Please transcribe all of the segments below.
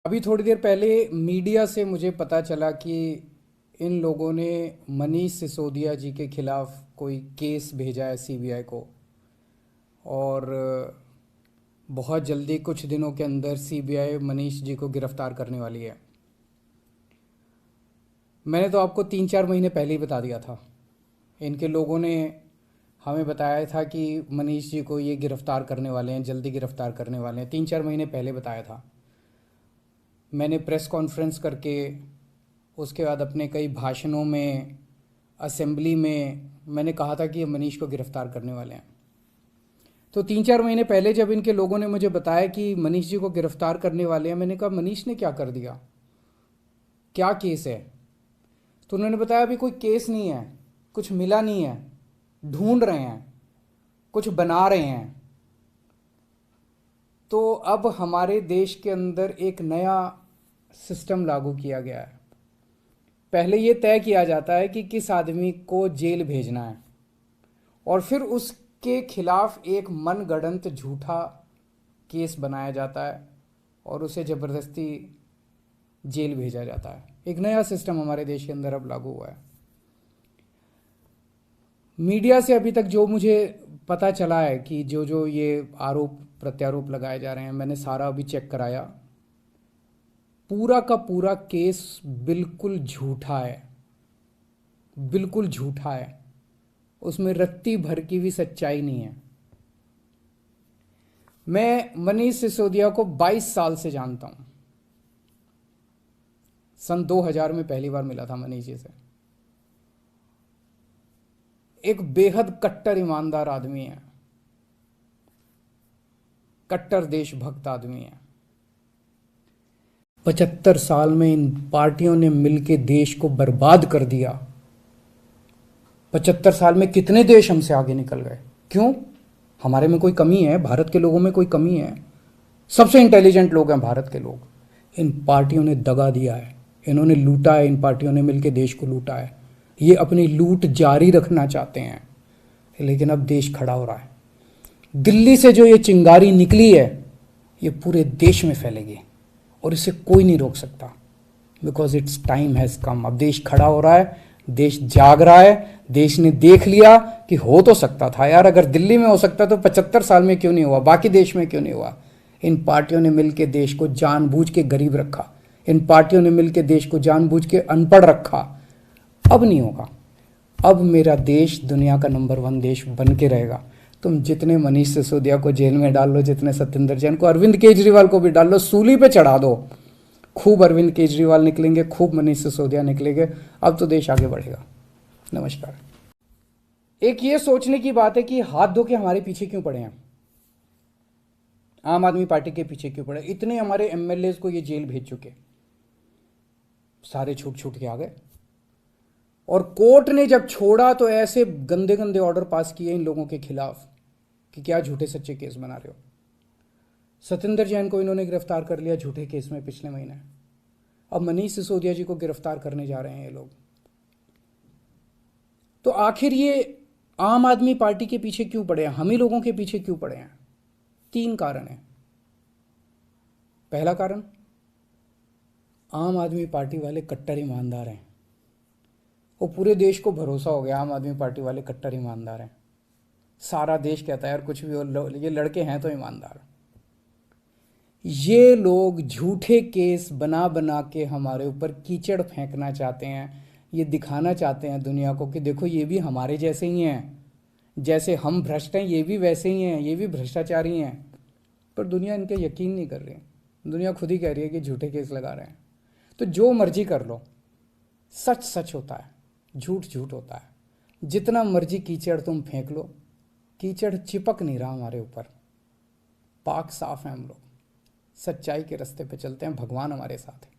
अभी थोड़ी देर पहले मीडिया से मुझे पता चला कि इन लोगों ने मनीष सिसोदिया जी के खिलाफ कोई केस भेजा है सीबीआई को। और बहुत जल्दी कुछ दिनों के अंदर सीबीआई मनीष जी को गिरफ्तार करने वाली है। मैंने तो आपको 3-4 महीने पहले ही बता दिया था। इनके लोगों ने हमें बताया था कि मनीष जी को ये गिरफ्तार करने वाले हैं, जल्दी गिरफ्तार करने वाले हैं। 3-4 महीने पहले बताया था। मैंने प्रेस कॉन्फ्रेंस करके, उसके बाद अपने कई भाषणों में, असेंबली में मैंने कहा था कि ये मनीष को गिरफ्तार करने वाले हैं। तो 3-4 महीने पहले जब इनके लोगों ने मुझे बताया कि मनीष जी को गिरफ्तार करने वाले हैं, मैंने कहा मनीष ने क्या कर दिया, क्या केस है। तो उन्होंने बताया अभी कोई केस नहीं है, कुछ मिला नहीं है, ढूंढ रहे हैं, कुछ बना रहे हैं। तो अब हमारे देश के अंदर एक नया सिस्टम लागू किया गया है। पहले ये तय किया जाता है कि किस आदमी को जेल भेजना है, और फिर उसके खिलाफ एक मनगढ़ंत झूठा केस बनाया जाता है और उसे ज़बरदस्ती जेल भेजा जाता है। एक नया सिस्टम हमारे देश के अंदर अब लागू हुआ है। मीडिया से अभी तक जो मुझे पता चला है कि जो जो ये आरोप प्रत्यारोप लगाए जा रहे हैं, मैंने सारा अभी चेक कराया। पूरा का पूरा केस बिल्कुल झूठा है, बिल्कुल झूठा है। उसमें रत्ती भर की भी सच्चाई नहीं है। मैं मनीष सिसोदिया को 22 साल से जानता हूं। सन 2000 में पहली बार मिला था मनीष जी से। एक बेहद कट्टर ईमानदार आदमी है, कट्टर देशभक्त आदमी है। 75 साल में इन पार्टियों ने मिलकर देश को बर्बाद कर दिया। 75 साल में कितने देश हमसे आगे निकल गए। क्यों? हमारे में कोई कमी है? भारत के लोगों में कोई कमी है? सबसे इंटेलिजेंट लोग हैं भारत के लोग। इन पार्टियों ने दगा दिया है, इन्होंने लूटा है, इन पार्टियों ने मिलकर देश को लूटा है। ये अपनी लूट जारी रखना चाहते हैं, लेकिन अब देश खड़ा हो रहा है। दिल्ली से जो ये चिंगारी निकली है, ये पूरे देश में फैलेगी और इसे कोई नहीं रोक सकता। बिकॉज इट्स टाइम हैज़ कम। अब देश खड़ा हो रहा है, देश जाग रहा है। देश ने देख लिया कि हो तो सकता था यार, अगर दिल्ली में हो सकता तो 75 साल में क्यों नहीं हुआ, बाकी देश में क्यों नहीं हुआ। इन पार्टियों ने मिलकर देश को जानबूझ के गरीब रखा, इन पार्टियों ने मिलकर देश को जानबूझ के अनपढ़ रखा। अब नहीं होगा। अब मेरा देश दुनिया का नंबर 1 देश बन के रहेगा। तुम जितने मनीष सिसोदिया को जेल में डाल लो, जितने सत्येंद्र जैन को, अरविंद केजरीवाल को भी डाल लो, सूली पे चढ़ा दो। खूब अरविंद केजरीवाल निकलेंगे, खूब मनीष सिसोदिया निकलेंगे। अब तो देश आगे बढ़ेगा। नमस्कार। एक ये सोचने की बात है कि हाथ धो के हमारे पीछे क्यों पड़े हैं, आम आदमी पार्टी के पीछे क्यों पड़े। इतने हमारे एमएलए को ये जेल भेज चुके, सारे छूट छूट के आ गए। और कोर्ट ने जब छोड़ा तो ऐसे गंदे गंदे ऑर्डर पास किए इन लोगों के खिलाफ कि क्या झूठे सच्चे केस बना रहे हो। सत्येंद्र जैन को इन्होंने गिरफ्तार कर लिया झूठे केस में पिछले महीने। अब मनीष सिसोदिया जी को गिरफ्तार करने जा रहे हैं ये लोग। तो आखिर ये आम आदमी पार्टी के पीछे क्यों पड़े हैं, हम ही लोगों के पीछे क्यों पड़े हैं। 3 कारण है। पहला कारण, आम आदमी पार्टी वाले कट्टर ईमानदार हैं। वो पूरे देश को भरोसा हो गया, आम आदमी पार्टी वाले कट्टर ईमानदार हैं। सारा देश कहता है यार कुछ भी हो, ये लड़के हैं तो ईमानदार। ये लोग झूठे केस बना बना के हमारे ऊपर कीचड़ फेंकना चाहते हैं। ये दिखाना चाहते हैं दुनिया को कि देखो ये भी हमारे जैसे ही हैं, जैसे हम भ्रष्ट हैं ये भी वैसे ही हैं, ये भी भ्रष्टाचारी हैं। पर दुनिया इनके यकीन नहीं कर रही। दुनिया खुद ही कह रही है कि झूठे केस लगा रहे हैं। तो जो मर्जी कर लो, सच सच होता है, झूठ झूठ होता है। जितना मर्जी कीचड़ तुम फेंक लो, कीचड़ चिपक नहीं रहा हमारे ऊपर। पाक साफ है हम लोग, सच्चाई के रास्ते पे चलते हैं, भगवान हमारे साथ है।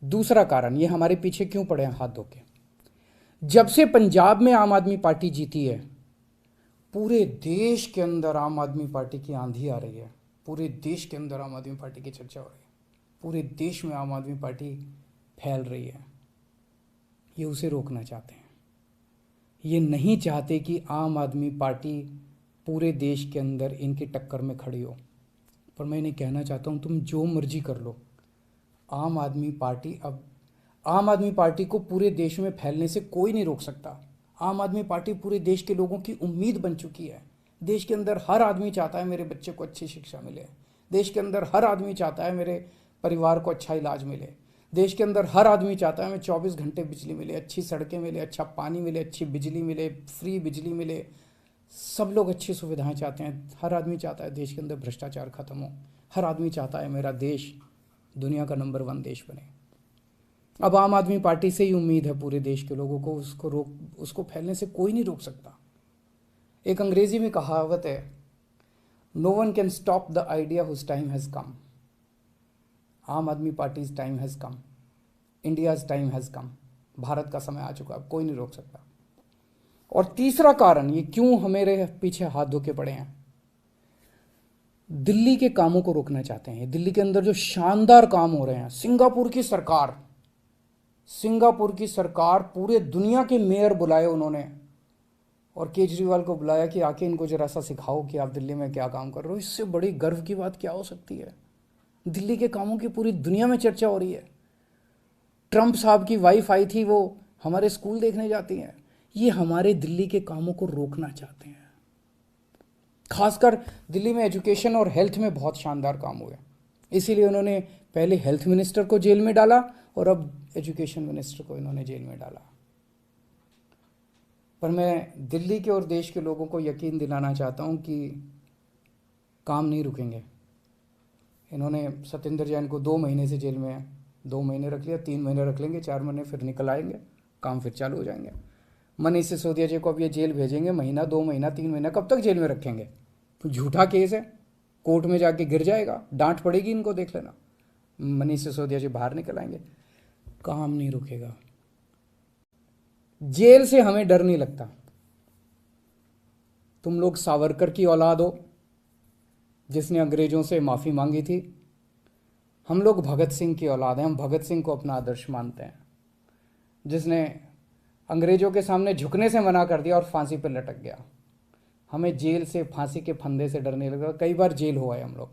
दूसरा कारण, ये हमारे पीछे क्यों पड़े हैं हाथ धो के। जब से पंजाब में आम आदमी पार्टी जीती है, पूरे देश के अंदर आम आदमी पार्टी की आंधी आ रही है। पूरे देश के अंदर आम आदमी पार्टी की चर्चा हो रही है। पूरे देश में आम आदमी पार्टी फैल रही है। ये उसे रोकना चाहते हैं। ये नहीं चाहते कि आम आदमी पार्टी पूरे देश के अंदर इनकी टक्कर में खड़ी हो। पर मैं इन्हें कहना चाहता हूँ, तुम जो मर्जी कर लो, आम आदमी पार्टी अब आम आदमी पार्टी को पूरे देश में फैलने से कोई नहीं रोक सकता। आम आदमी पार्टी पूरे देश के लोगों की उम्मीद बन चुकी है। देश के अंदर हर आदमी चाहता है मेरे बच्चे को अच्छी शिक्षा मिले। देश के अंदर हर आदमी चाहता है मेरे परिवार को अच्छा इलाज मिले। देश के अंदर हर आदमी चाहता है मैं 24 घंटे बिजली मिले, अच्छी सड़कें मिले, अच्छा पानी मिले, अच्छी बिजली मिले, फ्री बिजली मिले। सब लोग अच्छी सुविधाएं चाहते हैं। हर आदमी चाहता है देश के अंदर भ्रष्टाचार खत्म हो। हर आदमी चाहता है मेरा देश दुनिया का नंबर 1 देश बने। अब आम आदमी पार्टी से ही उम्मीद है पूरे देश के लोगों को, उसको फैलने से कोई नहीं रोक सकता। एक अंग्रेजी में कहावत है, no one can stop the idea whose time has come. Aam Aadmi party's time has come, India's time has come. Bharat का समय आ चुका, अब कोई नहीं रोक सकता। और तीसरा कारण, ये क्यों हमारे पीछे हाथ धो के पड़े हैं, दिल्ली के कामों को रोकना चाहते हैं। दिल्ली के अंदर जो शानदार काम हो रहे हैं, सिंगापुर की सरकार पूरे दुनिया के मेयर बुलाए उन्होंने, और केजरीवाल को बुलाया कि आके इनको जरा सा सिखाओ कि आप दिल्ली में क्या काम कर रहे हो। इससे बड़ी गर्व की बात क्या हो सकती है। दिल्ली के कामों की पूरी दुनिया में चर्चा हो रही है। ट्रंप साहब की वाइफ आई थी, वो हमारे स्कूल देखने जाती हैं। ये हमारे दिल्ली के कामों को रोकना चाहते हैं। खासकर दिल्ली में एजुकेशन और हेल्थ में बहुत शानदार काम हुए, इसीलिए उन्होंने पहले हेल्थ मिनिस्टर को जेल में डाला और अब एजुकेशन मिनिस्टर को इन्होंने जेल में डाला। पर मैं दिल्ली के और देश के लोगों को यकीन दिलाना चाहता हूं कि काम नहीं रुकेंगे। इन्होंने सत्येंद्र जैन को 2 महीने से जेल में है, 2 महीने रख लिया, 3 महीने रख लेंगे, 4 महीने फिर निकल आएंगे, काम फिर चालू हो जाएंगे। मनीष सिसोदिया जी को अब ये जेल भेजेंगे, महीना, 2 महीना, 3 महीना, कब तक जेल में रखेंगे। तो झूठा केस है, कोर्ट में जाके गिर जाएगा, डांट पड़ेगी इनको, देख लेना। मनीष सिसोदिया जी बाहर निकल आएंगे, काम नहीं रुकेगा। जेल से हमें डर नहीं लगता। तुम लोग सावरकर की औलाद हो जिसने अंग्रेजों से माफ़ी मांगी थी। हम लोग भगत सिंह की औलाद हैं। हम भगत सिंह को अपना आदर्श मानते हैं, जिसने अंग्रेजों के सामने झुकने से मना कर दिया और फांसी पर लटक गया। हमें जेल से, फांसी के फंदे से डर नहीं लगा। कई बार जेल हुआ है हम लोग।